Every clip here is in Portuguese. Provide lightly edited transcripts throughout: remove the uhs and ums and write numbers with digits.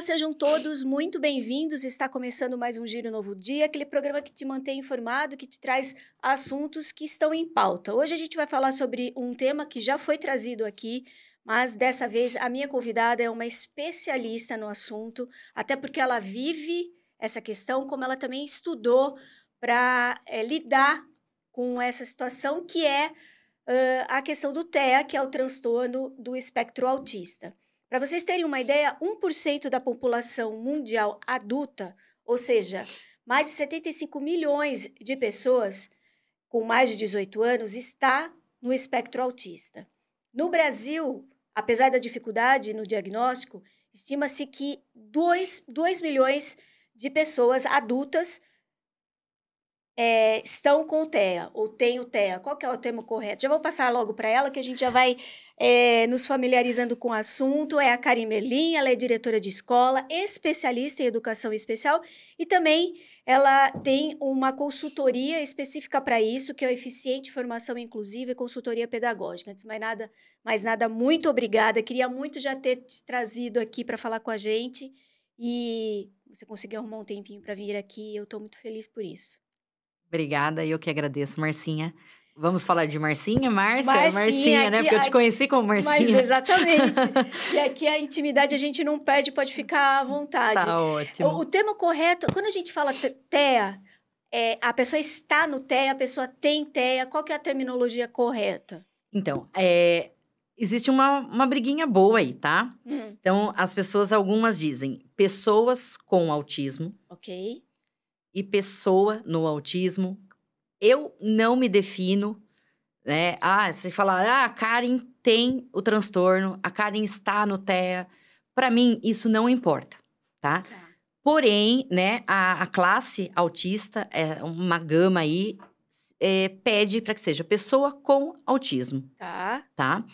Olá, sejam todos muito bem-vindos. Está começando mais um Giro Novo Dia, aquele programa que te mantém informado, que te traz assuntos que estão em pauta. Hoje a gente vai falar sobre um tema que já foi trazido aqui, mas dessa vez a minha convidada é uma especialista no assunto, até porque ela vive essa questão, como ela também estudou para lidar com essa situação que é a questão do TEA, que é o transtorno do espectro autista. Para vocês terem uma ideia, 1% da população mundial adulta, ou seja, mais de 75 milhões de pessoas com mais de 18 anos, está no espectro autista. No Brasil, apesar da dificuldade no diagnóstico, estima-se que 2 milhões de pessoas adultas estão com o TEA, ou têm o TEA. Qual que é o termo correto? Já vou passar logo para ela, que a gente já vai nos familiarizando com o assunto. É a Karen Merlin, ela é diretora de escola, especialista em educação especial, e também ela tem uma consultoria específica para isso, que é o Eficiente Formação Inclusiva e Consultoria Pedagógica. Antes de mais nada, muito obrigada. Queria muito já ter te trazido aqui para falar com a gente, e você conseguiu arrumar um tempinho para vir aqui, eu estou muito feliz por isso. Obrigada, eu que agradeço, Marcinha. Vamos falar de Marcinha, Marcinha, Marcinha, né? Porque eu te conheci como Marcinha. Mas exatamente. E aqui a intimidade a gente não perde, pode ficar à vontade. Tá ótimo. O termo correto, quando a gente fala TEA, a pessoa está no TEA, a pessoa tem TEA, qual que é a terminologia correta? Então, existe uma briguinha boa aí, tá? Então, as pessoas, algumas dizem pessoas com autismo. Ok. E pessoa no autismo. Eu não me defino, né? Se falar, a Karen tem o transtorno, a Karen está no TEA. Para mim, isso não importa, tá? Porém, né, a classe autista, é uma gama aí, pede para que seja pessoa com autismo. Tá.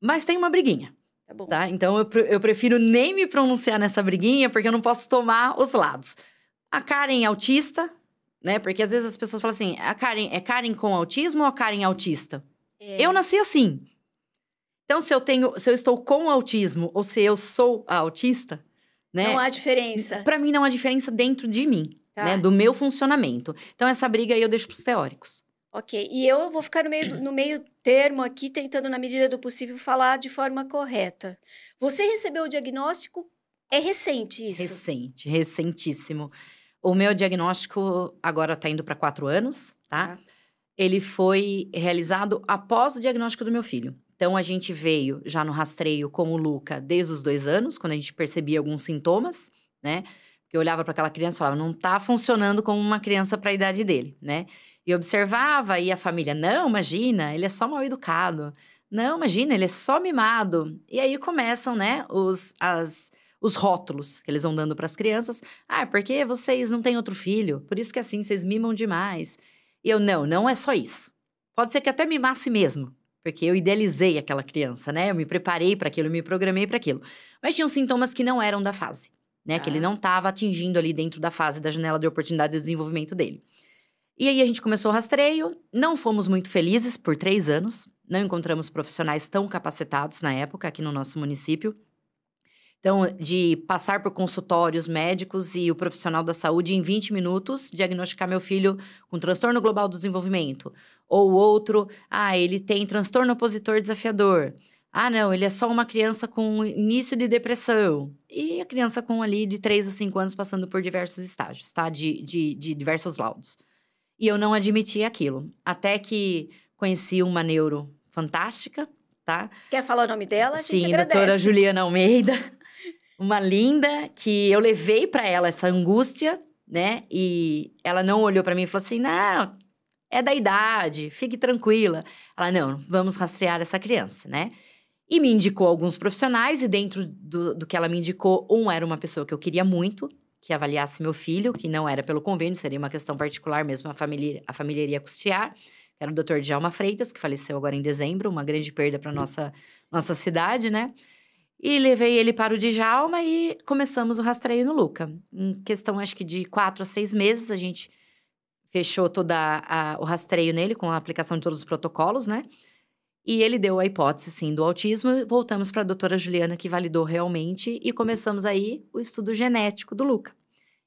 Mas tem uma briguinha. Tá bom. Tá? Então, eu prefiro nem me pronunciar nessa briguinha, porque eu não posso tomar os lados. A Karen é autista, né? Porque às vezes as pessoas falam assim, a Karen é Karen com autismo ou a Karen autista? Eu nasci assim. Então, se eu estou com autismo ou se eu sou a autista, né? Não há diferença. Para mim, não há diferença dentro de mim, né? Do meu funcionamento. Então, essa briga aí eu deixo pros teóricos. Ok, e eu vou ficar no meio termo aqui, tentando, na medida do possível, falar de forma correta. Você recebeu o diagnóstico, é recente isso? Recentíssimo. O meu diagnóstico agora tá indo para 4 anos, tá? Ele foi realizado após o diagnóstico do meu filho. Então, a gente veio já no rastreio com o Luca desde os 2 anos, quando a gente percebia alguns sintomas, né? Porque eu olhava para aquela criança e falava, não tá funcionando como uma criança para a idade dele, né? E observava, e a família, não, imagina, ele é só mal educado. Não, imagina, ele é só mimado. E aí começam, né, os rótulos que eles vão dando para as crianças. Porque vocês não têm outro filho, por isso que assim, vocês mimam demais. E eu, não é só isso. Pode ser que até mimasse mesmo, porque eu idealizei aquela criança, né? Eu me preparei para aquilo, eu me programei para aquilo. Mas tinham sintomas que não eram da fase, né? Que ele não estava atingindo ali dentro da fase da janela de oportunidade de desenvolvimento dele. E aí a gente começou o rastreio, não fomos muito felizes por 3 anos, não encontramos profissionais tão capacitados na época aqui no nosso município. Então, de passar por consultórios médicos e o profissional da saúde em 20 minutos, diagnosticar meu filho com transtorno global do desenvolvimento. Ou outro, ele tem transtorno opositor desafiador. Não, ele é só uma criança com início de depressão. E a criança com ali de 3 a 5 anos passando por diversos estágios, tá? De diversos laudos. E eu não admiti aquilo. Até que conheci uma neuro fantástica, tá? Quer falar o nome dela? A gente Sim, agradece. doutora Juliana Almeida. Uma linda, que eu levei para ela essa angústia, né? E ela não olhou para mim e falou assim, não, é da idade, fique tranquila. Ela, não, vamos rastrear essa criança, né? E me indicou alguns profissionais, e dentro do que ela me indicou, era uma pessoa que eu queria muito, que avaliasse meu filho, que não era pelo convênio, seria uma questão particular mesmo, a família iria custear, que era o Dr. Djalma Freitas, que faleceu agora em dezembro, uma grande perda para nossa cidade, né? E levei ele para o Djalma e começamos o rastreio no Luca. Em questão, acho que de 4 a 6 meses, a gente fechou todo o rastreio nele, com a aplicação de todos os protocolos, né? E ele deu a hipótese, sim, do autismo. Voltamos para a doutora Juliana, que validou realmente. E começamos aí o estudo genético do Luca.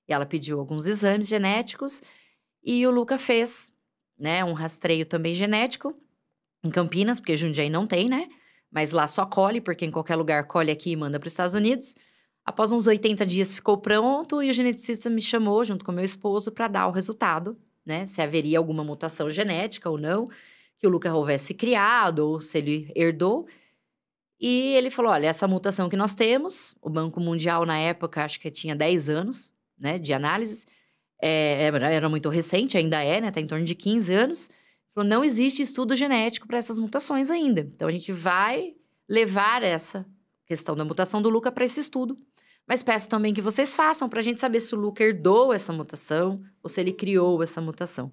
E ela pediu alguns exames genéticos. E o Luca fez, né, um rastreio também genético. Em Campinas, porque Jundiaí não tem, né? Mas lá só colhe, porque em qualquer lugar colhe aqui e manda para os Estados Unidos. Após uns 80 dias ficou pronto e o geneticista me chamou, junto com meu esposo, para dar o resultado, né? Se haveria alguma mutação genética ou não, que o Luca houvesse criado ou se ele herdou. E ele falou: olha, essa mutação que nós temos, o Banco Mundial na época, acho que tinha 10 anos, né, de análises, era muito recente, ainda é, né? Tá em torno de 15 anos. Falou, não existe estudo genético para essas mutações ainda. Então, a gente vai levar essa questão da mutação do Luca para esse estudo. Mas peço também que vocês façam para a gente saber se o Luca herdou essa mutação ou se ele criou essa mutação.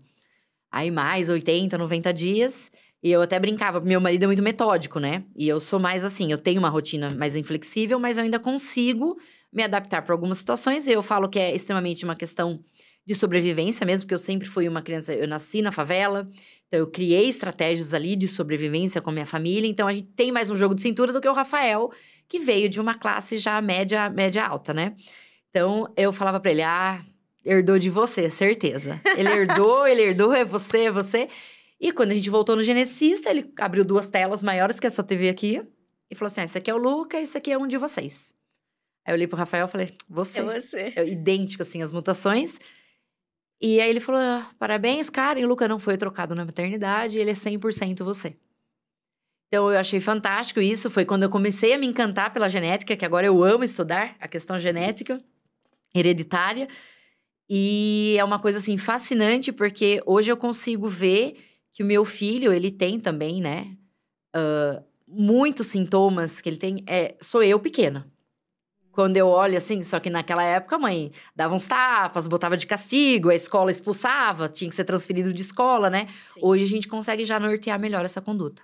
Aí, mais 80, 90 dias. E eu até brincava, meu marido é muito metódico, né? E eu sou mais assim, eu tenho uma rotina mais inflexível, mas eu ainda consigo me adaptar para algumas situações. E eu falo que é extremamente uma questão de sobrevivência mesmo, porque eu sempre fui uma criança, eu nasci na favela, então eu criei estratégias ali de sobrevivência com a minha família, então a gente tem mais um jogo de cintura do que o Rafael, que veio de uma classe já média alta, né? Então eu falava pra ele, herdou de você, certeza. Ele herdou, é você, é você. E quando a gente voltou no geneticista, ele abriu 2 telas maiores que essa TV aqui, e falou assim, esse aqui é o Luca, esse aqui é um de vocês. Aí eu olhei pro Rafael e falei, você. É você. Idêntico, assim, as mutações. E aí ele falou, parabéns, cara, e o Luca não foi trocado na maternidade, ele é 100% você. Então eu achei fantástico isso, foi quando eu comecei a me encantar pela genética, que agora eu amo estudar a questão genética, hereditária. E é uma coisa, assim, fascinante, porque hoje eu consigo ver que o meu filho, ele tem também, né, muitos sintomas que ele tem, sou eu pequena. Quando eu olho assim, só que naquela época a mãe dava uns tapas, botava de castigo, a escola expulsava, tinha que ser transferido de escola, né? Sim. Hoje a gente consegue já nortear melhor essa conduta.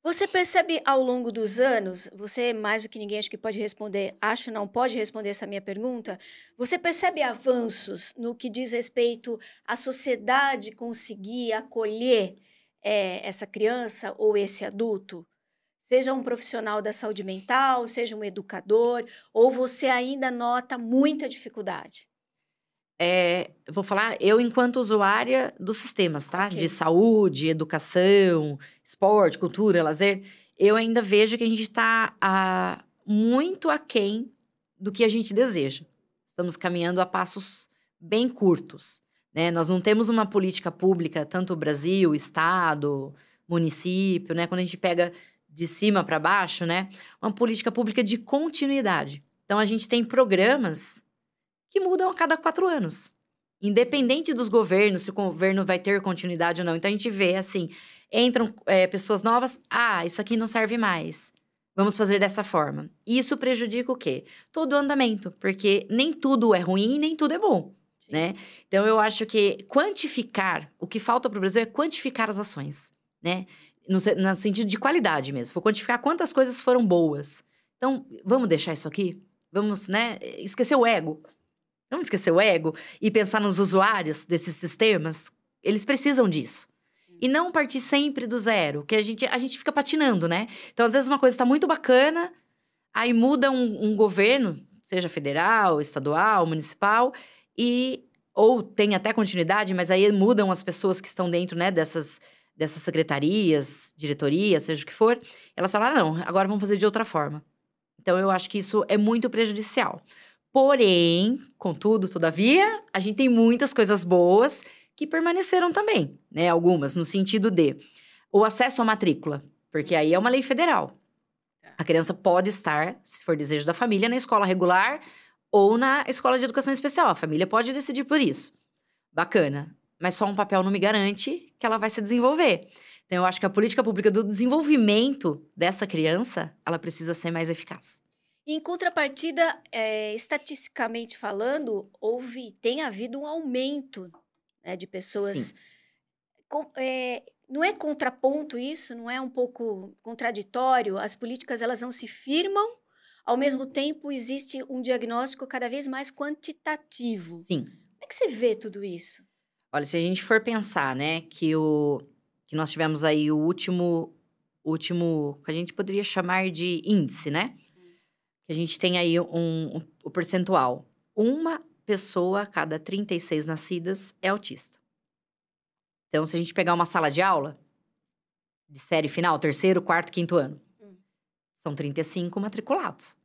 Você percebe ao longo dos anos, você mais do que ninguém acho que pode responder, acho não pode responder essa minha pergunta, você percebe avanços no que diz respeito à sociedade conseguir acolher essa criança ou esse adulto? Seja um profissional da saúde mental, seja um educador, ou você ainda nota muita dificuldade? Eu vou falar, eu enquanto usuária dos sistemas, tá? Ok. De saúde, educação, esporte, cultura, lazer, eu ainda vejo que a gente está muito aquém do que a gente deseja. Estamos caminhando a passos bem curtos, né? Nós não temos uma política pública, tanto o Brasil, estado, município, né? Quando a gente pega de cima para baixo, né? Uma política pública de continuidade. Então, a gente tem programas que mudam a cada 4 anos. Independente dos governos, se o governo vai ter continuidade ou não. Então, a gente vê, assim, entram pessoas novas, isso aqui não serve mais. Vamos fazer dessa forma. E isso prejudica o quê? Todo o andamento, porque nem tudo é ruim, nem tudo é bom, Sim. né? Então, eu acho que quantificar, o que falta para o Brasil é quantificar as ações, né? No sentido de qualidade mesmo. Vou quantificar quantas coisas foram boas. Então, vamos deixar isso aqui? Vamos, né, esquecer o ego. Vamos esquecer o ego e pensar nos usuários desses sistemas? Eles precisam disso. E não partir sempre do zero, que a gente fica patinando, né? Então, às vezes, uma coisa está muito bacana, aí muda um governo, seja federal, estadual, municipal, ou tem até continuidade, mas aí mudam as pessoas que estão dentro, né, dessas secretarias, diretorias, seja o que for. Elas falam, não, agora vamos fazer de outra forma. Então, eu acho que isso é muito prejudicial. Porém, contudo, todavia, a gente tem muitas coisas boas que permaneceram também, né? Algumas, no sentido de o acesso à matrícula, porque aí é uma lei federal. A criança pode estar, se for desejo da família, na escola regular ou na escola de educação especial. A família pode decidir por isso. Bacana. Mas só um papel não me garante que ela vai se desenvolver. Então, eu acho que a política pública do desenvolvimento dessa criança, ela precisa ser mais eficaz. Em contrapartida, estatisticamente falando, tem havido um aumento, né, de pessoas. Sim. Não é contraponto isso? Não é um pouco contraditório? As políticas elas não se firmam, ao mesmo tempo existe um diagnóstico cada vez mais quantitativo. Sim. Como é que você vê tudo isso? Olha, se a gente for pensar, né, que nós tivemos aí o último que a gente poderia chamar de índice, né? A gente tem aí o percentual. Uma pessoa a cada 36 nascidas é autista. Então, se a gente pegar uma sala de aula, de série final, terceiro, quarto, quinto ano, são 35 matriculados.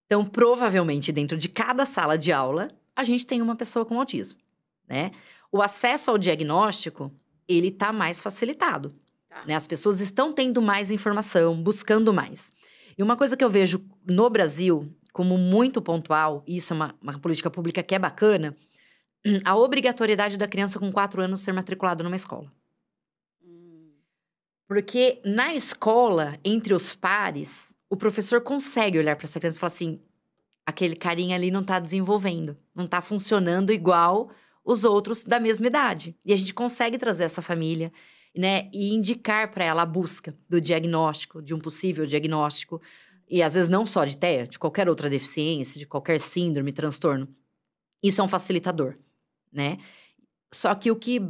Então, provavelmente, dentro de cada sala de aula, a gente tem uma pessoa com autismo, né? O acesso ao diagnóstico, ele tá mais facilitado, né? As pessoas estão tendo mais informação, buscando mais. E uma coisa que eu vejo no Brasil como muito pontual, e isso é uma política pública que é bacana, a obrigatoriedade da criança com 4 anos ser matriculada numa escola. Porque na escola, entre os pares, o professor consegue olhar para essa criança e falar assim, aquele carinha ali não tá desenvolvendo, não tá funcionando igual os outros da mesma idade. E a gente consegue trazer essa família, né, e indicar para ela a busca do diagnóstico, de um possível diagnóstico, e às vezes não só de TEA, de qualquer outra deficiência, de qualquer síndrome, transtorno. Isso é um facilitador, né? Só que o que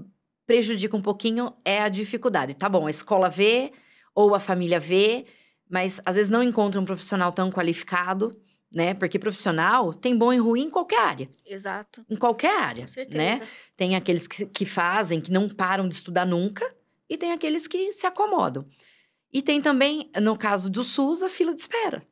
prejudica um pouquinho é a dificuldade. Tá bom, a escola vê, ou a família vê, mas às vezes não encontra um profissional tão qualificado, né? Porque profissional tem bom e ruim em qualquer área. Exato. Em qualquer área, Com certeza. né? Tem aqueles que fazem, que não param de estudar nunca, e tem aqueles que se acomodam. E tem também, no caso do SUS, a fila de espera.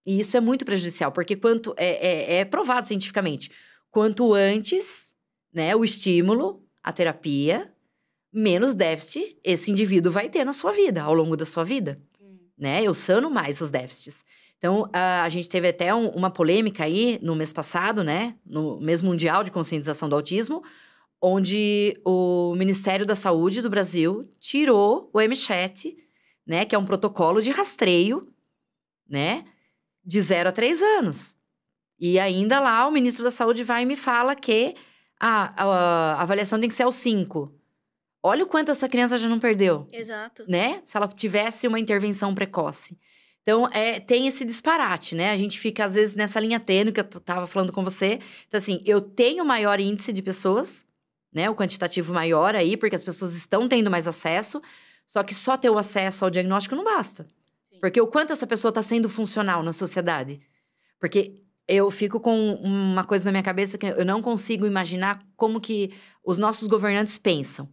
E isso é muito prejudicial, porque é provado cientificamente. Quanto antes, né, o estímulo, a terapia, menos déficit esse indivíduo vai ter na sua vida, ao longo da sua vida. Né? Eu sano mais os déficits. Então, a gente teve até uma polêmica aí no mês passado, né? No mês mundial de conscientização do autismo, onde o Ministério da Saúde do Brasil tirou o MCHAT, né? Que é um protocolo de rastreio, né? De 0 a 3 anos. E ainda lá, o ministro da Saúde vai e me fala que a avaliação tem que ser aos 5. Olha o quanto essa criança já não perdeu. Exato. Né? Se ela tivesse uma intervenção precoce. Então, tem esse disparate, né? A gente fica, às vezes, nessa linha tênue que eu tava falando com você. Então, assim, eu tenho maior índice de pessoas, né? O quantitativo maior aí, porque as pessoas estão tendo mais acesso. Só que só ter o acesso ao diagnóstico não basta. Sim. Porque o quanto essa pessoa está sendo funcional na sociedade. Porque eu fico com uma coisa na minha cabeça que eu não consigo imaginar como que os nossos governantes pensam.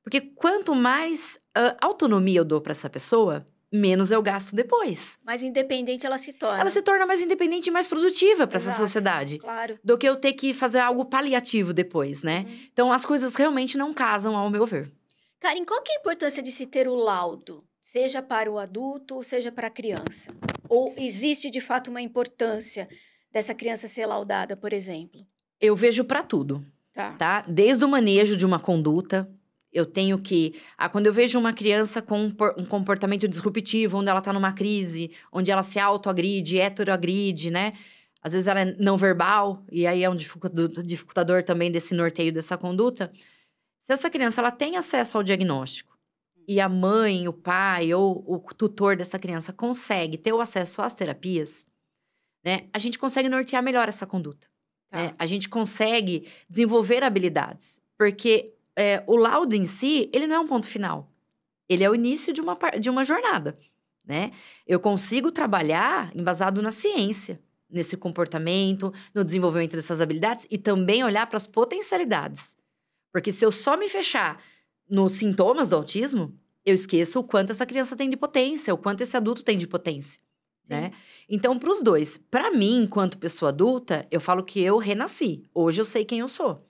Porque quanto mais autonomia eu dou para essa pessoa, menos eu gasto depois. Mais independente ela se torna. Ela se torna mais independente e mais produtiva para essa sociedade. Claro. Do que eu ter que fazer algo paliativo depois, né? Então, as coisas realmente não casam, ao meu ver. Karen, qual que é a importância de se ter o laudo? Seja para o adulto, ou seja para a criança? Ou existe, de fato, uma importância dessa criança ser laudada, por exemplo? Eu vejo para tudo, tá? Desde o manejo de uma conduta, eu tenho que... quando eu vejo uma criança com um comportamento disruptivo, onde ela tá numa crise, onde ela se autoagride, heteroagride, né? Às vezes ela é não verbal, e aí é um dificultador também desse norteio dessa conduta. Se essa criança ela tem acesso ao diagnóstico, e a mãe, o pai ou o tutor dessa criança consegue ter o acesso às terapias, né? A gente consegue nortear melhor essa conduta. Né? A gente consegue desenvolver habilidades. Porque o laudo em si, ele não é um ponto final. Ele é o início de uma jornada, né? Eu consigo trabalhar embasado na ciência, nesse comportamento, no desenvolvimento dessas habilidades e também olhar para as potencialidades. Porque se eu só me fechar nos sintomas do autismo, eu esqueço o quanto essa criança tem de potência, o quanto esse adulto tem de potência, né? Então, para os dois, para mim, enquanto pessoa adulta, eu falo que eu renasci. Hoje eu sei quem eu sou.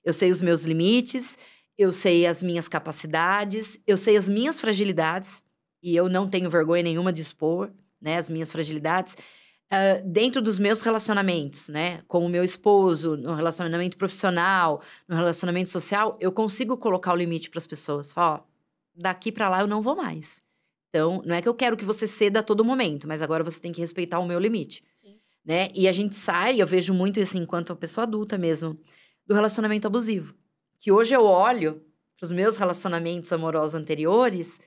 Eu sei os meus limites, eu sei as minhas capacidades, eu sei as minhas fragilidades, e eu não tenho vergonha nenhuma de expor, né, as minhas fragilidades. Dentro dos meus relacionamentos, né? Com o meu esposo, no relacionamento profissional, no relacionamento social, eu consigo colocar o limite para as pessoas. Falar, ó, daqui para lá eu não vou mais. Então, não é que eu quero que você ceda a todo momento, mas agora você tem que respeitar o meu limite. Sim. Né? E a gente sai, eu vejo muito assim, enquanto a pessoa adulta mesmo, do relacionamento abusivo. Que hoje eu olho para os meus relacionamentos amorosos anteriores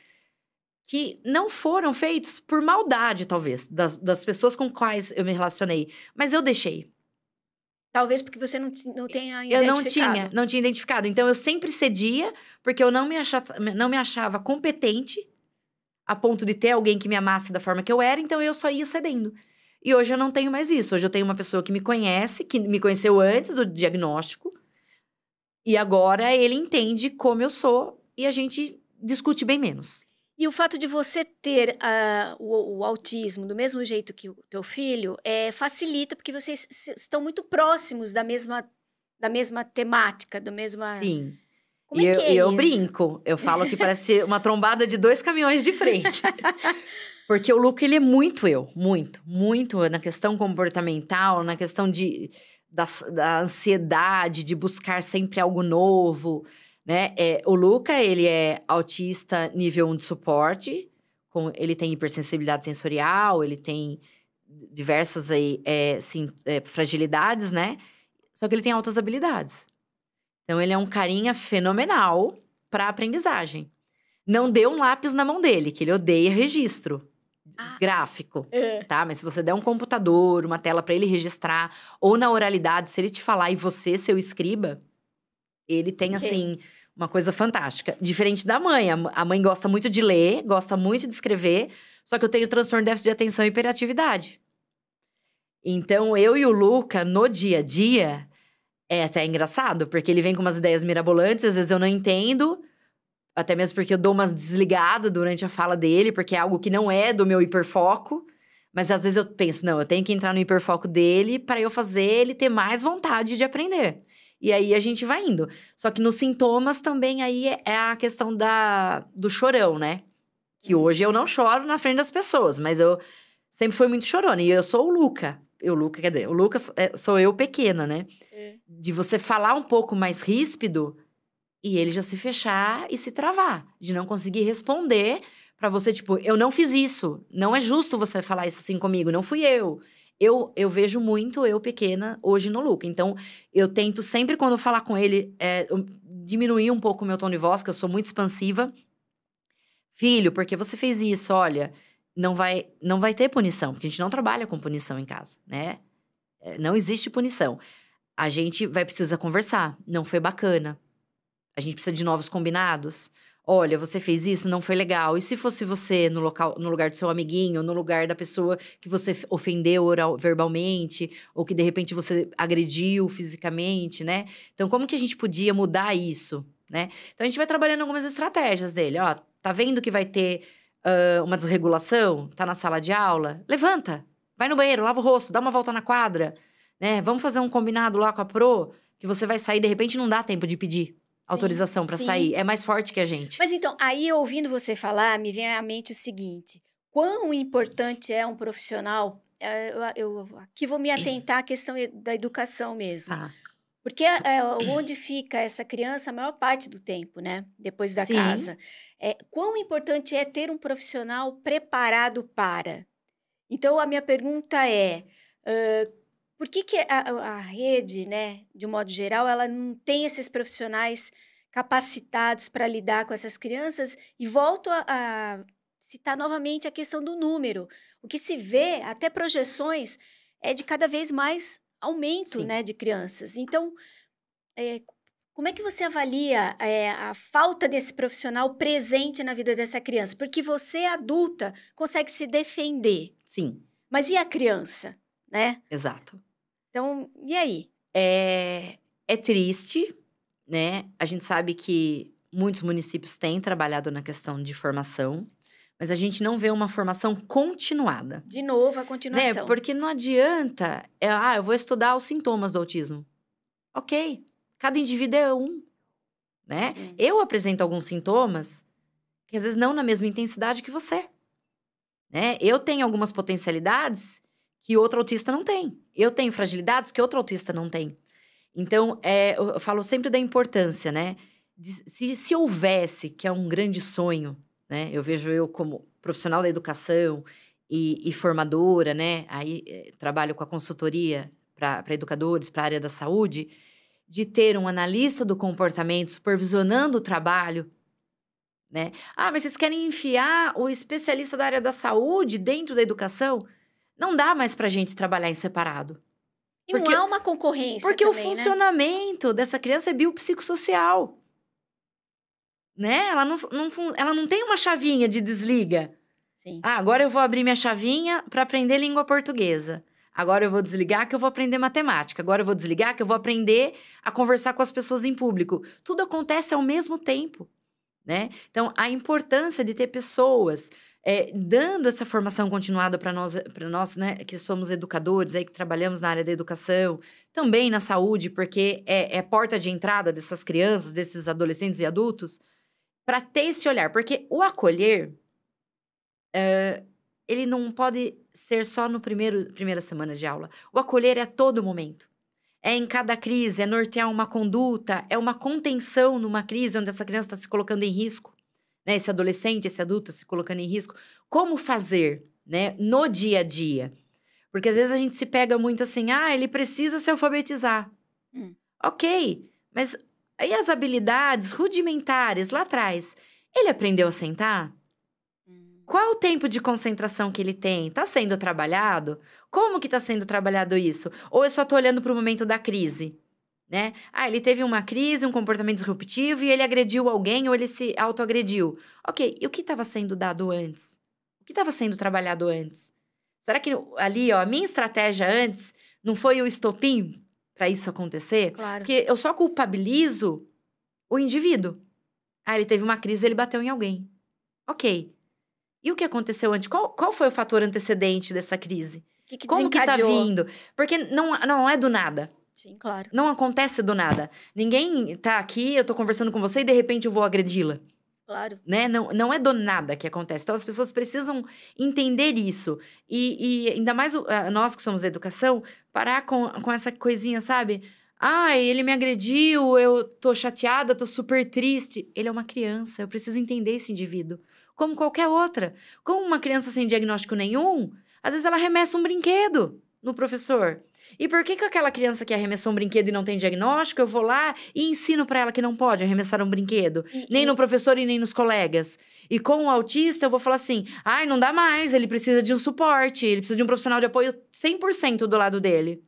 que não foram feitos por maldade, talvez, das pessoas com quais eu me relacionei. Mas eu deixei. Talvez porque você não tenha identificado. Eu não tinha identificado. Então, eu sempre cedia, porque eu não me achava competente a ponto de ter alguém que me amasse da forma que eu era, então eu só ia cedendo. E hoje eu não tenho mais isso. Hoje eu tenho uma pessoa que me conhece, que me conheceu antes do diagnóstico, e agora ele entende como eu sou e a gente discute bem menos. E o fato de você ter o autismo do mesmo jeito que o teu filho facilita, porque vocês estão muito próximos da mesma temática, da mesma... Sim. Como é que é eu isso? brinco. Eu falo que parece uma trombada de 2 caminhões de frente. Porque o Luca, ele é muito eu. Muito, muito na questão comportamental, na questão da ansiedade, de buscar sempre algo novo, né? O Luca, ele é autista nível 1 de suporte. Ele tem hipersensibilidade sensorial, ele tem diversas fragilidades, né? Só que ele tem altas habilidades. Então, ele é um carinha fenomenal para aprendizagem. Não dê um lápis na mão dele, que ele odeia registro gráfico, tá? Mas se você der um computador, uma tela para ele registrar, ou na oralidade, se ele te falar e você, seu escriba, ele tem, assim, uma coisa fantástica. Diferente da mãe. A mãe gosta muito de ler, gosta muito de escrever, só que eu tenho transtorno de déficit de atenção e hiperatividade. Então, eu e o Luca, no dia a dia... É até engraçado, porque ele vem com umas ideias mirabolantes, às vezes eu não entendo, até mesmo porque eu dou umas desligadas durante a fala dele, porque é algo que não é do meu hiperfoco, mas às vezes eu penso, não, eu tenho que entrar no hiperfoco dele para eu fazer ele ter mais vontade de aprender. E aí a gente vai indo. Só que nos sintomas também aí é a questão do chorão, né? Que hoje eu não choro na frente das pessoas, mas eu sempre fui muito chorona. E eu sou o Luca. O Luca sou eu pequena, né? De você falar um pouco mais ríspido e ele já se fechar e se travar. De não conseguir responder pra você, tipo, eu não fiz isso. Não é justo você falar isso assim comigo, não fui eu. Eu vejo muito eu pequena hoje no Luca. Então, eu tento sempre, quando eu falar com ele, diminuir um pouco o meu tom de voz, que eu sou muito expansiva. Filho, porque você fez isso? Olha, não vai ter punição, porque a gente não trabalha com punição em casa, né? Não existe punição. A gente vai precisar conversar. Não foi bacana. A gente precisa de novos combinados. Olha, você fez isso, não foi legal. E se fosse você no lugar do seu amiguinho, no lugar da pessoa que você ofendeu verbalmente, ou que de repente você agrediu fisicamente, né? Então, como que a gente podia mudar isso, né? Então, a gente vai trabalhando algumas estratégias dele. Ó, tá vendo que vai ter uma desregulação? Tá na sala de aula? Levanta, vai no banheiro, lava o rosto, dá uma volta na quadra. Né? Vamos fazer um combinado lá com a Pro, que você vai sair, de repente não dá tempo de pedir autorização para sair. É mais forte que a gente. Mas então, aí ouvindo você falar, me vem à mente o seguinte: quão importante é um profissional... aqui vou me atentar à questão da educação mesmo. Porque onde fica essa criança a maior parte do tempo, né? Depois da casa. Quão importante é ter um profissional preparado para? Então, a minha pergunta é... por que a rede, né, de um modo geral, ela não tem esses profissionais capacitados para lidar com essas crianças? E volto a citar novamente a questão do número. O que se vê, até projeções, é de cada vez mais aumento, né, de crianças. Então, como é que você avalia a falta desse profissional presente na vida dessa criança? Porque você, adulta, consegue se defender. Sim. Mas e a criança, né? Exato. Então, e aí? É triste, né? A gente sabe que muitos municípios têm trabalhado na questão de formação, mas a gente não vê uma formação continuada. De novo, a continuação. Né? Porque não adianta, eu vou estudar os sintomas do autismo. Ok, cada indivíduo é um, né? Eu apresento alguns sintomas que às vezes não na mesma intensidade que você, né? Eu tenho algumas potencialidades que outro autista não tem. Eu tenho fragilidades que outro autista não tem. Então, eu falo sempre da importância, né? Se houvesse, que é um grande sonho, né? Eu vejo eu como profissional da educação e formadora, né? Aí trabalho com a consultoria para educadores, para a área da saúde, de ter um analista do comportamento supervisionando o trabalho, né? Mas vocês querem enfiar o especialista da área da saúde dentro da educação? Não dá mais pra gente trabalhar em separado. E não há uma concorrência porque também, o funcionamento dessa criança é biopsicossocial. Né? Ela não tem uma chavinha de desliga. Sim. Ah, agora eu vou abrir minha chavinha para aprender língua portuguesa. Agora eu vou desligar que eu vou aprender matemática. Agora eu vou desligar que eu vou aprender a conversar com as pessoas em público. Tudo acontece ao mesmo tempo, né? Então, a importância de ter pessoas dando essa formação continuada para nós, né, que somos educadores, aí, que trabalhamos na área da educação, também na saúde, porque é porta de entrada dessas crianças, desses adolescentes e adultos, para ter esse olhar. Porque o acolher, ele não pode ser só no primeira semana de aula. O acolher é a todo momento. É em cada crise, é nortear uma conduta, é uma contenção numa crise onde essa criança está se colocando em risco, né? Esse adolescente, esse adulto se colocando em risco. Como fazer, né? No dia a dia. Porque às vezes a gente se pega muito assim, ele precisa se alfabetizar. Ok, mas aí as habilidades rudimentares lá atrás, ele aprendeu a sentar? Qual o tempo de concentração que ele tem? Está sendo trabalhado? Como que está sendo trabalhado isso? Ou eu só estou olhando para o momento da crise, né? Ele teve uma crise, um comportamento disruptivo e ele agrediu alguém ou ele se autoagrediu. Ok, e o que estava sendo dado antes? O que estava sendo trabalhado antes? Será que ali, a minha estratégia antes não foi o estopim para isso acontecer? Claro. Porque eu só culpabilizo o indivíduo. Ele teve uma crise, ele bateu em alguém. Ok. E o que aconteceu antes? Qual foi o fator antecedente dessa crise? Que Como que tá desencadeou? vindo? Porque não é do nada. Sim, claro. Não acontece do nada. Ninguém tá aqui, eu tô conversando com você e de repente eu vou agredi-la. Claro. Né? Não é do nada que acontece. Então, as pessoas precisam entender isso. E ainda mais nós que somos educação, parar com essa coisinha, sabe? Ele me agrediu, eu tô chateada, tô super triste. Ele é uma criança, eu preciso entender esse indivíduo. Como qualquer outra. Como uma criança sem diagnóstico nenhum, às vezes ela arremessa um brinquedo no professor. E por que aquela criança que arremessou um brinquedo e não tem diagnóstico, eu vou lá e ensino para ela que não pode arremessar um brinquedo? Nem no professor e nem nos colegas. E com o autista, eu vou falar assim, não dá mais, ele precisa de um suporte, ele precisa de um profissional de apoio 100% do lado dele.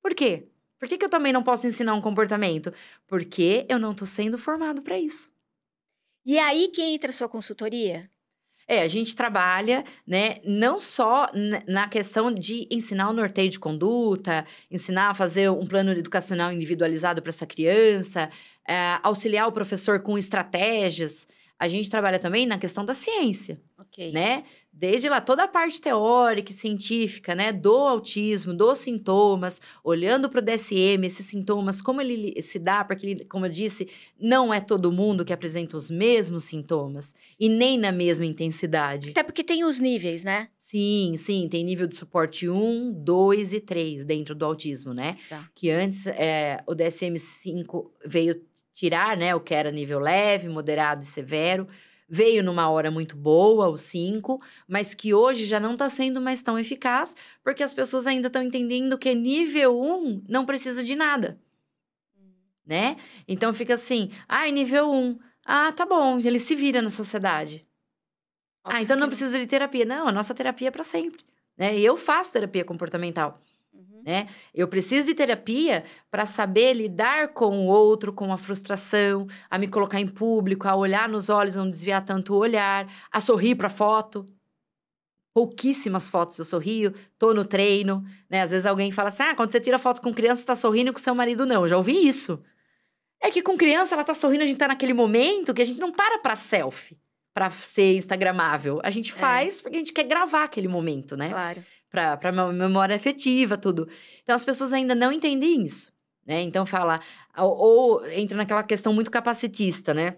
Por quê? Por que eu também não posso ensinar um comportamento? Porque eu não tô sendo formado para isso. E aí que entra a sua consultoria? A gente trabalha, né, não só na questão de ensinar o norteio de conduta, ensinar a fazer um plano educacional individualizado para essa criança, auxiliar o professor com estratégias. A gente trabalha também na questão da ciência, né? Desde lá, toda a parte teórica e científica, né, do autismo, dos sintomas, olhando para o DSM, esses sintomas, como ele se dá, porque, como eu disse, não é todo mundo que apresenta os mesmos sintomas e nem na mesma intensidade. Até porque tem os níveis, né? Sim, tem nível de suporte 1, 2 e 3 dentro do autismo, né? Tá. Que antes o DSM-5 veio tirar, né, o que era nível leve, moderado e severo. Veio numa hora muito boa, o 5, mas que hoje já não está sendo mais tão eficaz, porque as pessoas ainda estão entendendo que nível 1 não precisa de nada, né? Então fica assim, nível 1, tá bom, ele se vira na sociedade. Então não precisa de terapia. Não, a nossa terapia é para sempre, né? E eu faço terapia comportamental. Né? Eu preciso de terapia para saber lidar com o outro, com a frustração, a me colocar em público, a olhar nos olhos, não desviar tanto o olhar, a sorrir para foto. Pouquíssimas fotos eu sorrio, tô no treino, né? Às vezes alguém fala assim, quando você tira foto com criança, você tá sorrindo e com seu marido não. Eu já ouvi isso. É que com criança ela tá sorrindo, a gente tá naquele momento que a gente não para selfie, para ser instagramável. A gente faz porque a gente quer gravar aquele momento, né? Claro. Para memória afetiva, tudo. Então, as pessoas ainda não entendem isso, né? Então, fala... Ou entra naquela questão muito capacitista, né?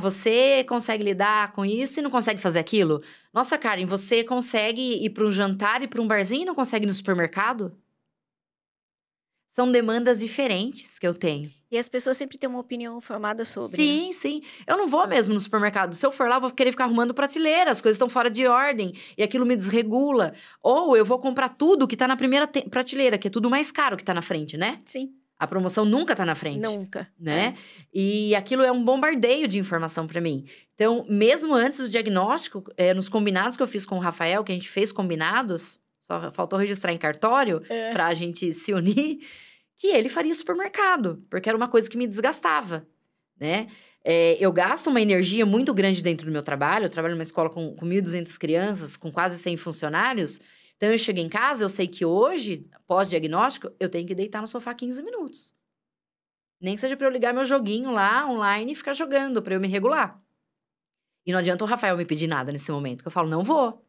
Você consegue lidar com isso e não consegue fazer aquilo? Nossa, Karen, você consegue ir para um jantar e para um barzinho e não consegue ir no supermercado? São demandas diferentes que eu tenho. E as pessoas sempre têm uma opinião formada sobre. Sim. Eu não vou mesmo no supermercado. Se eu for lá, eu vou querer ficar arrumando prateleira. As coisas estão fora de ordem. E aquilo me desregula. Ou eu vou comprar tudo que tá na primeira prateleira, que é tudo mais caro que tá na frente, né? Sim. A promoção nunca tá na frente. Nunca. Né? E aquilo é um bombardeio de informação para mim. Então, mesmo antes do diagnóstico, nos combinados que eu fiz com o Rafael, que a gente fez combinados, só faltou registrar em cartório pra gente se unir, que ele faria supermercado, porque era uma coisa que me desgastava, né? Eu gasto uma energia muito grande dentro do meu trabalho. Eu trabalho numa escola com 1.200 crianças, com quase 100 funcionários. Então, eu chego em casa, eu sei que hoje, pós-diagnóstico, eu tenho que deitar no sofá 15 minutos. Nem que seja para eu ligar meu joguinho lá, online, e ficar jogando, para eu me regular. E não adianta o Rafael me pedir nada nesse momento, que eu falo, não vou.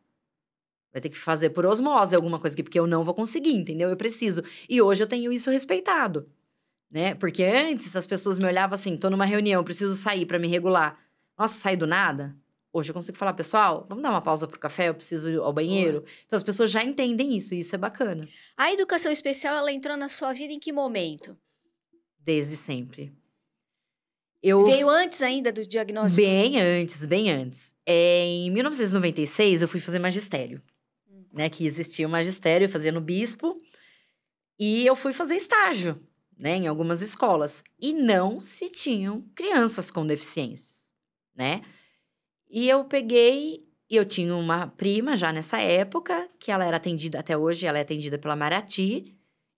Vai ter que fazer por osmose alguma coisa aqui, porque eu não vou conseguir, entendeu? Eu preciso. E hoje eu tenho isso respeitado, né? Porque antes as pessoas me olhavam assim, tô numa reunião, preciso sair para me regular. Nossa, sair do nada? Hoje eu consigo falar, pessoal, vamos dar uma pausa pro café, eu preciso ir ao banheiro. Boa. Então as pessoas já entendem isso, e isso é bacana. A educação especial, ela entrou na sua vida em que momento? Desde sempre. Veio antes ainda do diagnóstico? Bem antes, bem antes. Em 1996, eu fui fazer magistério. Né, que existia o magistério, eu fazia no bispo. E eu fui fazer estágio, né, em algumas escolas. E não se tinham crianças com deficiências, né? E eu peguei... Eu tinha uma prima já nessa época, que ela era atendida até hoje, ela é atendida pela Marati.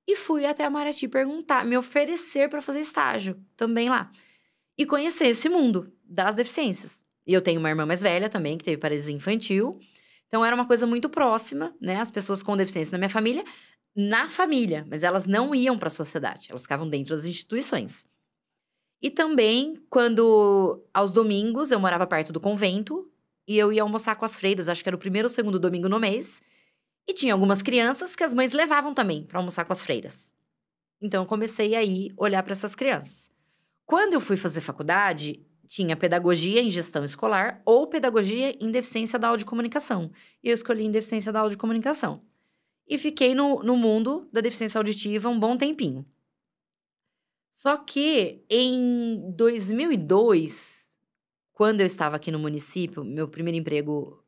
E fui até a Marati perguntar, me oferecer para fazer estágio também lá. E conhecer esse mundo das deficiências. E eu tenho uma irmã mais velha também, que teve paralisia infantil. Então, era uma coisa muito próxima, né? As pessoas com deficiência na família, mas elas não iam para a sociedade. Elas ficavam dentro das instituições. E também, quando, aos domingos, eu morava perto do convento, e eu ia almoçar com as freiras, acho que era o primeiro ou segundo domingo no mês. E tinha algumas crianças que as mães levavam também para almoçar com as freiras. Então, eu comecei a olhar para essas crianças. Quando eu fui fazer faculdade, tinha pedagogia em gestão escolar ou pedagogia em deficiência da audiocomunicação. E eu escolhi em deficiência da audiocomunicação. E fiquei no mundo da deficiência auditiva um bom tempinho. Só que em 2002, quando eu estava aqui no município, meu primeiro emprego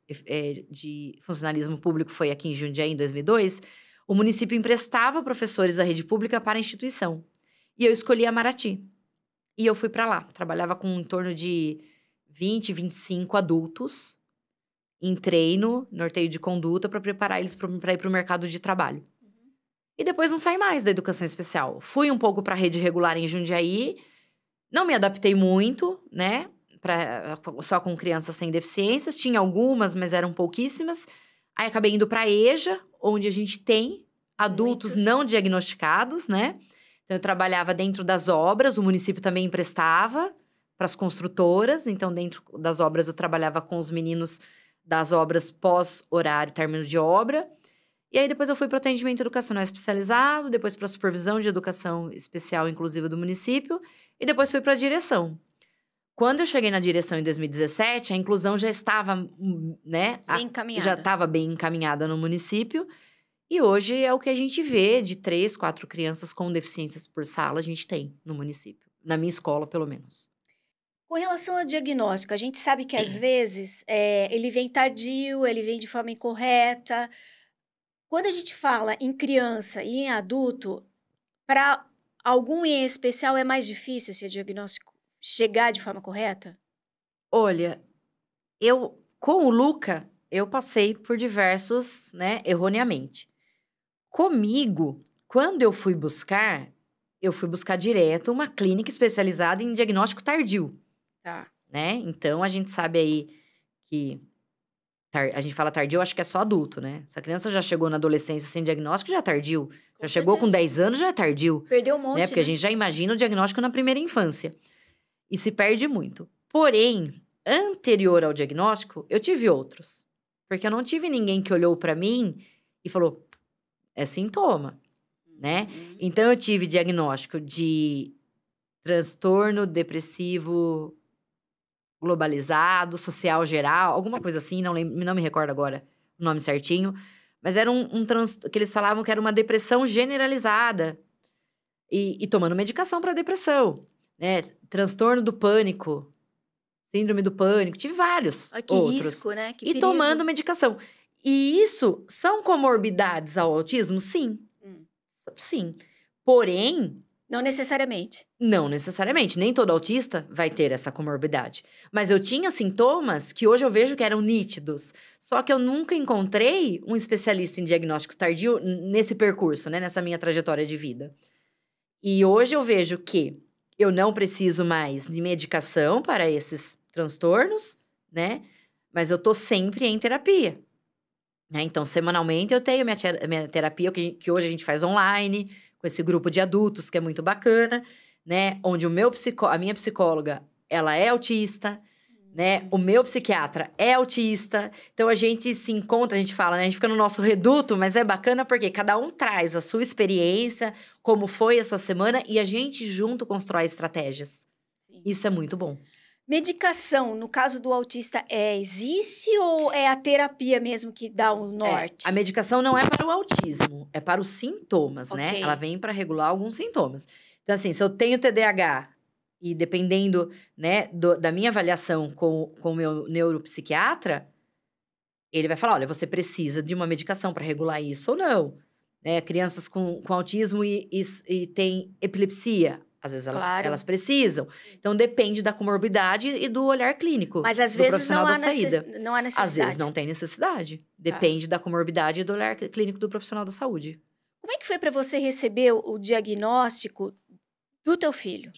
de funcionalismo público foi aqui em Jundiaí, em 2002, o município emprestava professores da rede pública para a instituição. E eu escolhi a Marati. E eu fui para lá. Trabalhava com em torno de 20, 25 adultos em treino, norteio de conduta, para preparar eles para ir para o mercado de trabalho. E depois não saí mais da educação especial. Fui um pouco para a rede regular em Jundiaí. Não me adaptei muito, né? Só com crianças sem deficiências. Tinha algumas, mas eram pouquíssimas. Aí acabei indo para a EJA, onde a gente tem adultos não diagnosticados, né? Então, eu trabalhava dentro das obras, o município também emprestava para as construtoras. Então, dentro das obras, eu trabalhava com os meninos das obras pós-horário, término de obra. E aí, depois eu fui para o atendimento educacional especializado, depois para a supervisão de educação especial inclusiva do município, e depois fui para a direção. Quando eu cheguei na direção em 2017, a inclusão já estava, né? Bem encaminhada. Já estava bem encaminhada no município. E hoje é o que a gente vê de 3, 4 crianças com deficiências por sala, a gente tem no município. Na minha escola, pelo menos. Com relação ao diagnóstico, a gente sabe que às vezes ele vem tardio, ele vem de forma incorreta. Quando a gente fala em criança e em adulto, para algum em especial é mais difícil esse diagnóstico chegar de forma correta? Olha, com o Luca, eu passei por diversos, né, erroneamente. Comigo, quando eu fui buscar direto uma clínica especializada em diagnóstico tardio. Tá. Né? Então, a gente sabe aí que... A gente fala tardio, acho que é só adulto, né? Se a criança já chegou na adolescência sem diagnóstico, já é tardio. Já chegou com 10 anos, já é tardio. Perdeu um monte, né? Porque a gente já imagina o diagnóstico na primeira infância. E se perde muito. Porém, anterior ao diagnóstico, eu tive outros. Porque eu não tive ninguém que olhou pra mim e falou, é sintoma, né? Então, eu tive diagnóstico de transtorno depressivo globalizado, social geral, alguma coisa assim, não me recordo agora o nome certinho. Mas era que eles falavam que era uma depressão generalizada. E tomando medicação para depressão, né? Transtorno do pânico, síndrome do pânico, tive vários que outros. Risco, né? Que e perigo. Tomando medicação. E isso são comorbidades ao autismo? Sim. Sim. Porém... Não necessariamente. Não necessariamente. Nem todo autista vai ter essa comorbidade. Mas eu tinha sintomas que hoje eu vejo que eram nítidos. Só que eu nunca encontrei um especialista em diagnóstico tardio nesse percurso, né? Nessa minha trajetória de vida. E hoje eu vejo que eu não preciso mais de medicação para esses transtornos, né? Mas eu tô sempre em terapia, né? Então, semanalmente eu tenho minha terapia, que hoje a gente faz online, com esse grupo de adultos, que é muito bacana, né? Onde a minha psicóloga, ela é autista, né? O meu psiquiatra é autista. Então, a gente se encontra, a gente fala, né? A gente fica no nosso reduto, mas é bacana porque cada um traz a sua experiência, como foi a sua semana, e a gente junto constrói estratégias. Sim. Isso é muito bom. Medicação, no caso do autista, existe ou é a terapia mesmo que dá o norte? A medicação não é para o autismo, é para os sintomas, né? Ok. Ela vem para regular alguns sintomas. Então, assim, se eu tenho TDAH e dependendo, né, da minha avaliação com o meu neuropsiquiatra, ele vai falar: olha, você precisa de uma medicação para regular isso ou não. Né? Crianças com autismo e têm epilepsia, às vezes Claro. elas precisam. Então, depende da comorbidade e do olhar clínico. Mas às do vezes não profissional há, da saída. não há necessidade. Às vezes não tem necessidade. Depende da comorbidade e do olhar clínico do profissional da saúde. Como é que foi para você receber o diagnóstico do teu filho?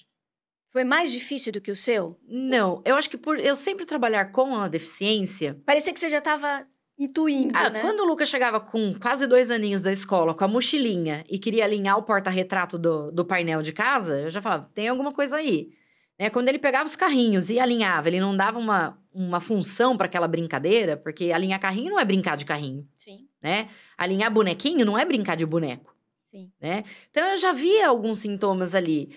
Foi mais difícil do que o seu? Não, eu acho que por eu sempre trabalhar com a deficiência. Parecia que você já estava intuindo, né? Quando o Lucas chegava com quase 2 aninhos da escola, com a mochilinha, e queria alinhar o porta-retrato do painel de casa, eu já falava, tem alguma coisa aí. Né? Quando ele pegava os carrinhos e alinhava, ele não dava uma função para aquela brincadeira, porque alinhar carrinho não é brincar de carrinho. Sim. Né? Alinhar bonequinho não é brincar de boneco. Sim. Né? Então, eu já via alguns sintomas ali,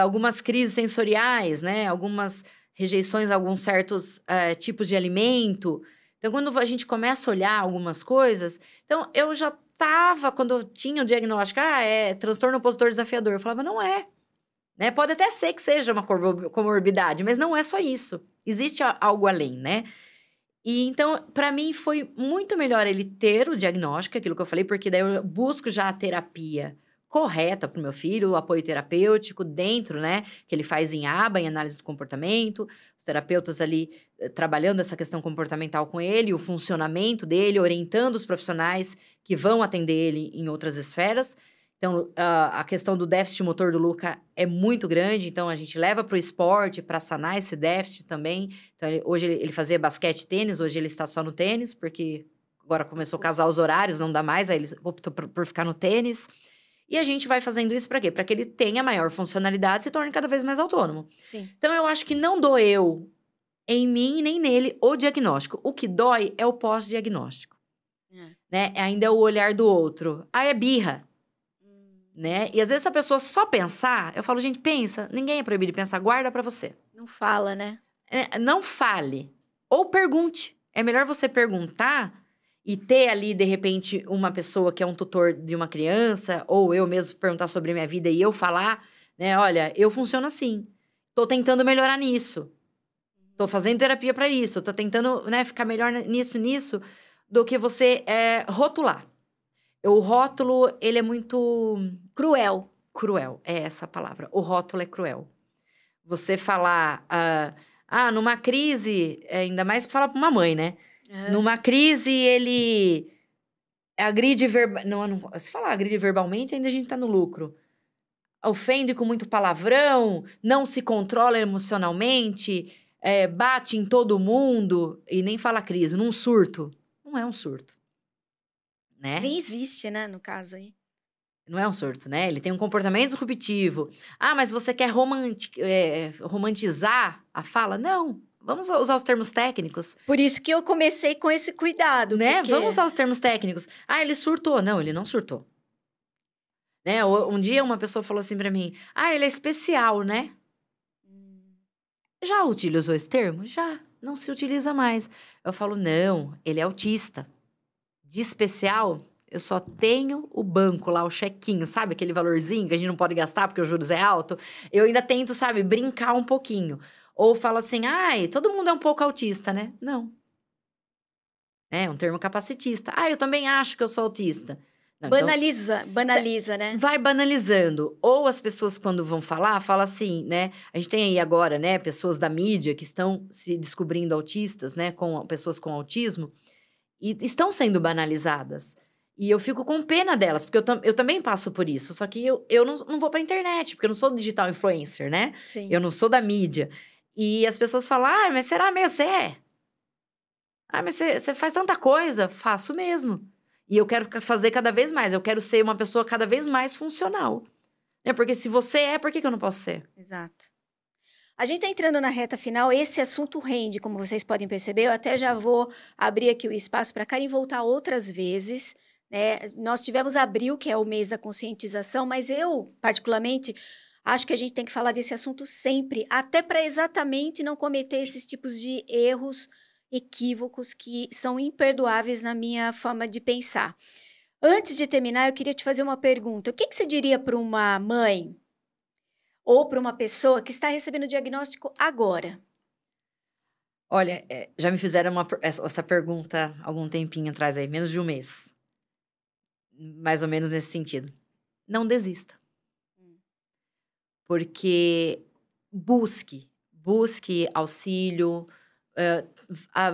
algumas crises sensoriais, né? Algumas rejeições a alguns certos tipos de alimento. Então, quando a gente começa a olhar algumas coisas... Então, eu já estava, quando eu tinha o diagnóstico, é transtorno opositor desafiador. Eu falava, não é. Né? Pode até ser que seja uma comorbidade, mas não é só isso. Existe algo além, né? E então, para mim, foi muito melhor ele ter o diagnóstico, aquilo que eu falei, porque daí eu busco já a terapia correta para o meu filho, o apoio terapêutico dentro, né? Que ele faz em aba, em análise do comportamento, os terapeutas ali trabalhando essa questão comportamental com ele, o funcionamento dele, orientando os profissionais que vão atender ele em outras esferas. Então, a questão do déficit motor do Luca é muito grande, então a gente leva para o esporte para sanar esse déficit também. Então, hoje ele fazia basquete e tênis, hoje ele está só no tênis, porque agora começou a casar os horários, não dá mais, aí ele optou por ficar no tênis. E a gente vai fazendo isso para quê? Para que ele tenha maior funcionalidade e se torne cada vez mais autônomo. Sim. Então, eu acho que não doeu em mim nem nele o diagnóstico. O que dói é o pós-diagnóstico. Né? Ainda é o olhar do outro. É birra. Né? E às vezes a pessoa só pensar, eu falo, gente, pensa, ninguém é proibido de pensar, guarda pra você. Não fala, né? Não fale. Ou pergunte. É melhor você perguntar e ter ali, de repente, uma pessoa que é um tutor de uma criança, ou eu mesmo perguntar sobre a minha vida e eu falar, né? Olha, eu funciono assim. Tô tentando melhorar nisso. Tô fazendo terapia pra isso. Tô tentando, né, ficar melhor nisso, do que você rotular. O rótulo, ele é muito... Cruel. Cruel, é essa a palavra. O rótulo é cruel. Você falar... numa crise... ainda mais falar pra uma mãe, né? Numa crise, ele agride se falar agride verbalmente, ainda a gente tá no lucro. Ofende com muito palavrão, não se controla emocionalmente, bate em todo mundo, e nem fala crise, num surto. Não é um surto. Né? Nem existe, né, no caso aí. Não é um surto, né? Ele tem um comportamento disruptivo. Mas você quer romantizar a fala? Não. Vamos usar os termos técnicos. Por isso que eu comecei com esse cuidado. Né? Porque... Vamos usar os termos técnicos. Ele surtou. Não, ele não surtou. Né? Um dia uma pessoa falou assim pra mim, ele é especial, né? Já utilizou esse termo? Já. Não se utiliza mais. Eu falo, não, ele é autista. De especial, eu só tenho o banco lá, o chequinho, sabe? Aquele valorzinho que a gente não pode gastar porque os juros é alto. Eu ainda tento, sabe, brincar um pouquinho. Ou falo assim, todo mundo é um pouco autista, né? Não. É um termo capacitista. Eu também acho que eu sou autista. Não, banaliza, né? Vai banalizando. Ou as pessoas, quando vão falar, falam assim, né? A gente tem aí agora, né, pessoas da mídia que estão se descobrindo autistas, né? Pessoas com autismo. E estão sendo banalizadas. E eu fico com pena delas, porque eu também passo por isso. Só que eu não vou pra internet, porque eu não sou digital influencer, né? Sim. Eu não sou da mídia. E as pessoas falam, mas será mesmo? Você é? Mas você faz tanta coisa. Faço mesmo. E eu quero fazer cada vez mais. Eu quero ser uma pessoa cada vez mais funcional. Né? Porque se você é, por que eu não posso ser? Exato. A gente está entrando na reta final, esse assunto rende, como vocês podem perceber. Eu até já vou abrir aqui o espaço para Karen voltar outras vezes. Né? Nós tivemos abril, que é o mês da conscientização, mas eu, particularmente, acho que a gente tem que falar desse assunto sempre, até para exatamente não cometer esses tipos de erros, equívocos que são imperdoáveis na minha forma de pensar. Antes de terminar, eu queria te fazer uma pergunta. O que você diria para uma mãe ou para uma pessoa que está recebendo o diagnóstico agora? Olha, já me fizeram essa pergunta há algum tempinho atrás aí, menos de um mês. Mais ou menos nesse sentido. Não desista. Porque busque auxílio,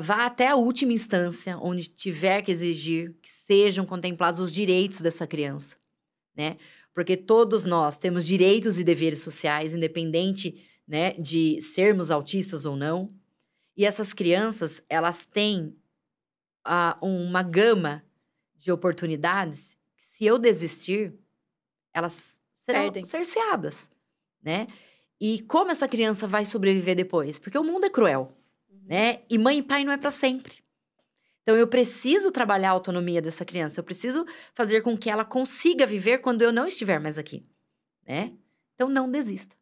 vá até a última instância, onde tiver que exigir que sejam contemplados os direitos dessa criança, né? Porque todos nós temos direitos e deveres sociais, independente, né, de sermos autistas ou não. E essas crianças, elas têm uma gama de oportunidades que, se eu desistir, elas serão Perdem. cerceadas, né? E como essa criança vai sobreviver depois? Porque o mundo é cruel, né? E mãe e pai não é para sempre. Então, eu preciso trabalhar a autonomia dessa criança. Eu preciso fazer com que ela consiga viver quando eu não estiver mais aqui, né? Então, não desista.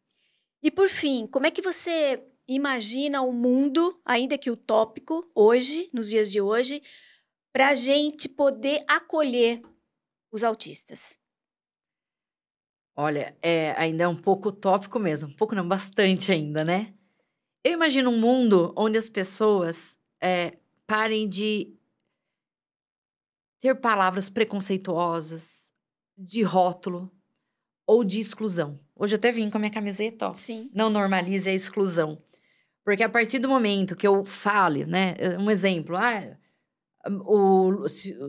E, por fim, como é que você imagina o mundo, ainda que utópico, hoje, nos dias de hoje, para a gente poder acolher os autistas? Olha, ainda é um pouco utópico mesmo. Um pouco não, bastante ainda, né? Eu imagino um mundo onde as pessoas parem de ter palavras preconceituosas, de rótulo ou de exclusão. Hoje eu até vim com a minha camiseta, ó. Sim. Não normalize a exclusão. Porque a partir do momento que eu fale, né? Um exemplo,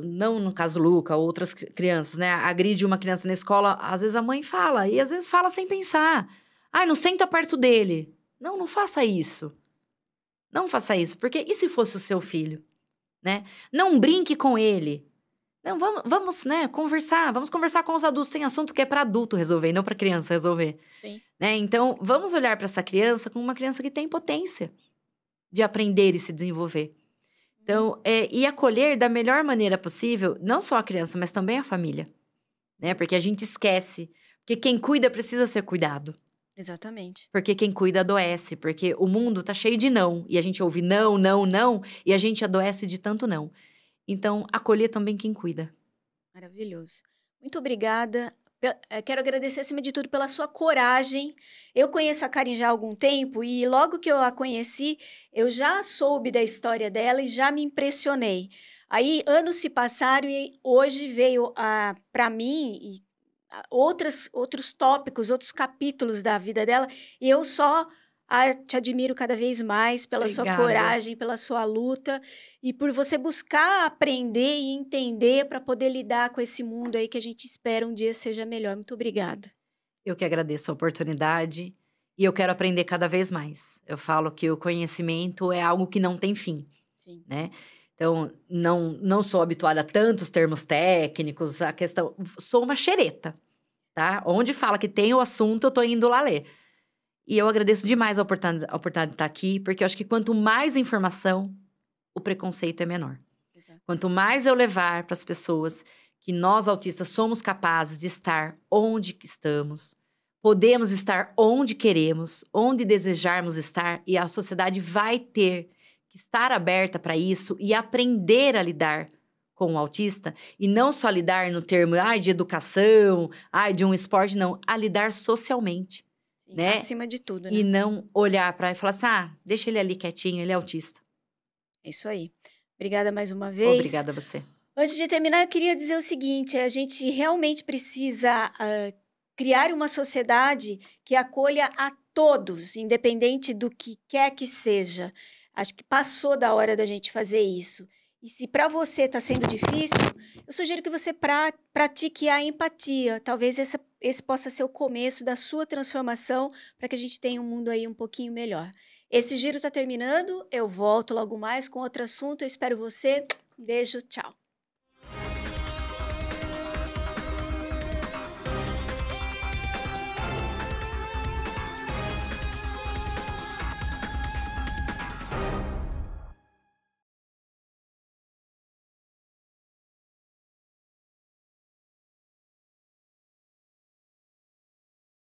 não no caso Luca, outras crianças, né? Agride uma criança na escola, às vezes a mãe fala, e às vezes fala sem pensar. Não senta perto dele. Não faça isso. Não faça isso, porque e se fosse o seu filho, né? Não brinque com ele. Não, vamos, né, conversar. Vamos conversar com os adultos. Tem assunto que é para adulto resolver, e não para criança resolver. Sim. Né? Então, vamos olhar para essa criança como uma criança que tem potência de aprender e se desenvolver. Então, e acolher da melhor maneira possível, não só a criança, mas também a família. Né? Porque a gente esquece. Porque quem cuida precisa ser cuidado. Exatamente. Porque quem cuida adoece. Porque o mundo tá cheio de não. E a gente ouve não, não, não. E a gente adoece de tanto não. Então, acolher também quem cuida. Maravilhoso. Muito obrigada. Quero agradecer, acima de tudo, pela sua coragem. Eu conheço a Karen já há algum tempo e logo que eu a conheci, eu já soube da história dela e já me impressionei. Aí, anos se passaram e hoje veio para mim outros tópicos, outros capítulos da vida dela e eu só te admiro cada vez mais pela sua coragem, pela sua luta e por você buscar aprender e entender para poder lidar com esse mundo aí que a gente espera um dia seja melhor. Muito obrigada. Eu que agradeço a oportunidade e eu quero aprender cada vez mais. Eu falo que o conhecimento é algo que não tem fim, Sim. Né? Então, não sou habituada a tantos termos técnicos, a questão... Sou uma xereta, tá? Onde fala que tem o assunto, eu tô indo lá ler. E eu agradeço demais a oportunidade de estar aqui, porque eu acho que quanto mais informação, o preconceito é menor. Exato. Quanto mais eu levar para as pessoas que nós autistas somos capazes de estar onde estamos, podemos estar onde queremos, onde desejarmos estar, e a sociedade vai ter que estar aberta para isso e aprender a lidar com o autista, e não só lidar no termo de educação, de um esporte, não, a lidar socialmente. Sim, né? Acima de tudo, né? E não olhar para e falar assim, deixa ele ali quietinho, ele é autista. É isso aí. Obrigada mais uma vez. Obrigada a você. Antes de terminar, eu queria dizer o seguinte, a gente realmente precisa criar uma sociedade que acolha a todos, independente do que quer que seja. Acho que passou da hora da gente fazer isso. E se para você está sendo difícil, eu sugiro que você pratique a empatia. Talvez esse possa ser o começo da sua transformação para que a gente tenha um mundo aí um pouquinho melhor. Esse giro está terminando, eu volto logo mais com outro assunto. Eu espero você. Beijo, tchau.